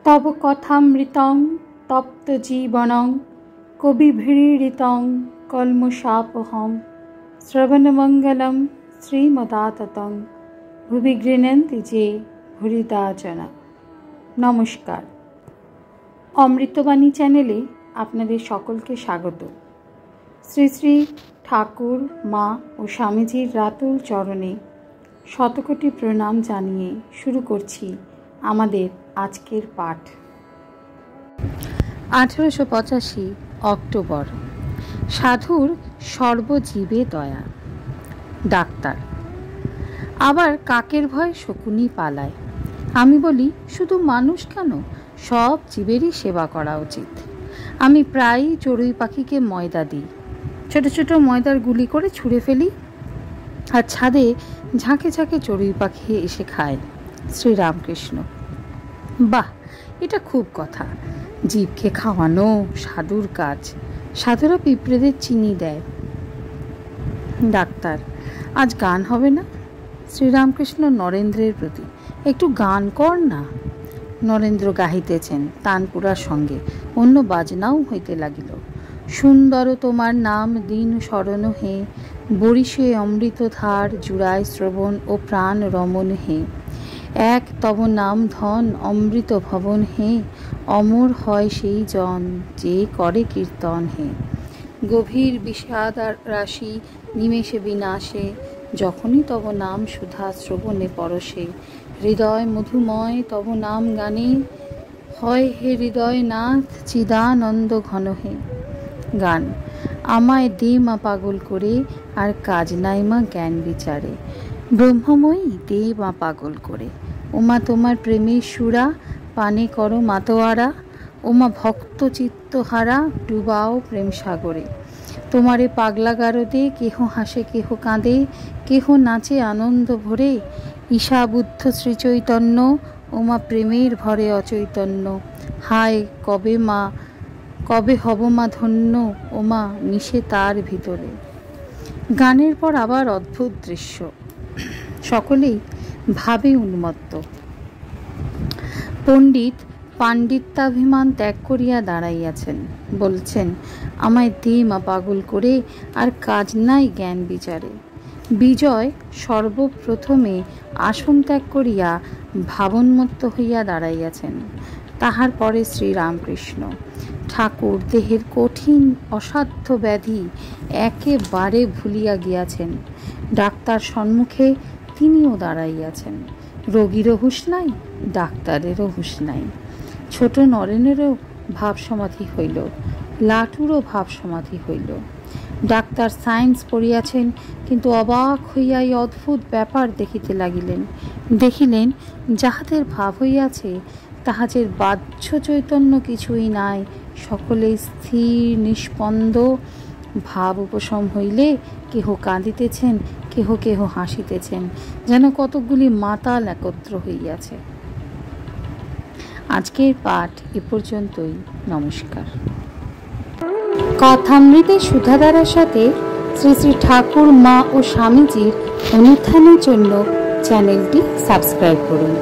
तव कथामृतं तप्तजीवनं कविभिरीडितं कल्मषापहं श्रवणमङ्गलं श्रीमदाततं भुवि गृह्णन्ति जे भूरिदा जना। नमस्कार, अमृतबाणी चैनेले आपनादेर सकलके स्वागत। श्री श्री ठाकुर मा और स्वामीजीर रातुल चरणे शतकोटी प्रणाम जानिए शुरू करछि आमादेर आजकेर पाठ। 1885 अक्टोबर। साधुर सर्वजीवे दया। डाक्तार आबार काकेर भय शकुनी पालाय। आमी बोली शुधु मानुष केन, सब जीवेरই सेवा करा उचित। आमी प्राय चড়ুই पाखीके मयदा दिই, छोटो छोटो मयदार गुली करे छुঁড়ে फेली আর ছাদে ঝাঁকে ঝাঁকে চড়ুই পাখি এসে খায়। শ্রীরামকৃষ্ণ বাহ, এটা খুব কথা। জীবকে খাওয়ানো সাধুর কাজ। সাধুরা পিঁপড়েদের চিনি দেয়। ডাক্তার আজ গান হবে না? শ্রীরামকৃষ্ণ নরেন্দ্রের প্রতি, একটু গান কর না। নরেন্দ্র গাহিতেছেন তানপুরার সঙ্গে, অন্য বাজনাও হইতে লাগিল। সুন্দর তোমার নাম দিন স্মরণ হে, বরিশে অমৃত ধার জুড়ায় শ্রবণ ও প্রাণ রমণ হে। এক তব নাম ধন অমৃত ভবন হে, অমর হয় সেই জন যে করে কীর্তন হে। গভীর বিষাদ রাশি নিমেষে বিনাশে, যখনই তব নাম সুধা শ্রবণে পরশে। হৃদয় মধুময় তব নাম গানে, হয় হে হৃদয় নাথ চিদানন্দ ঘন হে। গান আমায় দে মা পাগল করে, আর কাজ নাই মা জ্ঞান বিচারে। ব্রহ্মময়ী দে মা পাগল করে, ওমা তোমার প্রেমের সুরা পানে করো মাতোয়ারা। ওমা ভক্ত চিত্তহারা ডুবাও প্রেম সাগরে। তোমারে পাগলা গারদে কেহ হাসে কেহ কাঁদে, কেহ নাচে আনন্দ ভরে। ঈশা বুদ্ধ শ্রীচৈতন্য, ওমা প্রেমের ভরে অচৈতন্য। হায় কবে হব মা ধন্য, ওমা মিশে তার ভিতরে। গানের পর আবার অদ্ভুত দৃশ্য, সকলেই ভাবে উন্মত্ত। পণ্ডিত পাণ্ডিত্যাভিমান ত্যাগ করিয়া দাঁড়াইয়াছেন, বলছেন আমায় দে মা পাগল করে, আর কাজ নাই জ্ঞান বিচারে। বিজয় সর্বপ্রথমে আসন ত্যাগ করিয়া ভাবন্মত্ত হইয়া দাঁড়াইয়াছেন। তাহার পরে শ্রীরামকৃষ্ণ। ঠাকুর দেহের কঠিন অসাধ্য ব্যাধি একেবারে ভুলিয়া গিয়াছেন। ডাক্তার সম্মুখে তিনিও দাঁড়াইয়াছেন। রোগীরও হুঁশ নাই, ডাক্তারেরও হুঁশ নাই। ছোট নরেনেরও ভাব সমাধি হইল, লাটুরও ভাব সমাধি হইল। ডাক্তার সায়েন্স পড়িয়াছেন, কিন্তু অবাক হইয়া এই অদ্ভুত ব্যাপার দেখিতে লাগিলেন। দেখিলেন যাহাদের ভাব হইয়াছে তাহাদের বাহ্য চৈতন্য কিছুই নাই, সকলেই স্থির নিষ্পন্দ। ভাব উপশম হইলে কেহ কাঁদিতেছেন, কেহ কেহ হাসিতেছেন, যেন কতকগুলি মাতাল একত্র হইয়াছে। আজকের পাঠ এ পর্যন্তই। নমস্কার। কথামৃতের সুধাধারার সাথে শ্রী শ্রী ঠাকুর মা ও স্বামীজির অনুধ্যানের জন্য চ্যানেলটি সাবস্ক্রাইব করুন।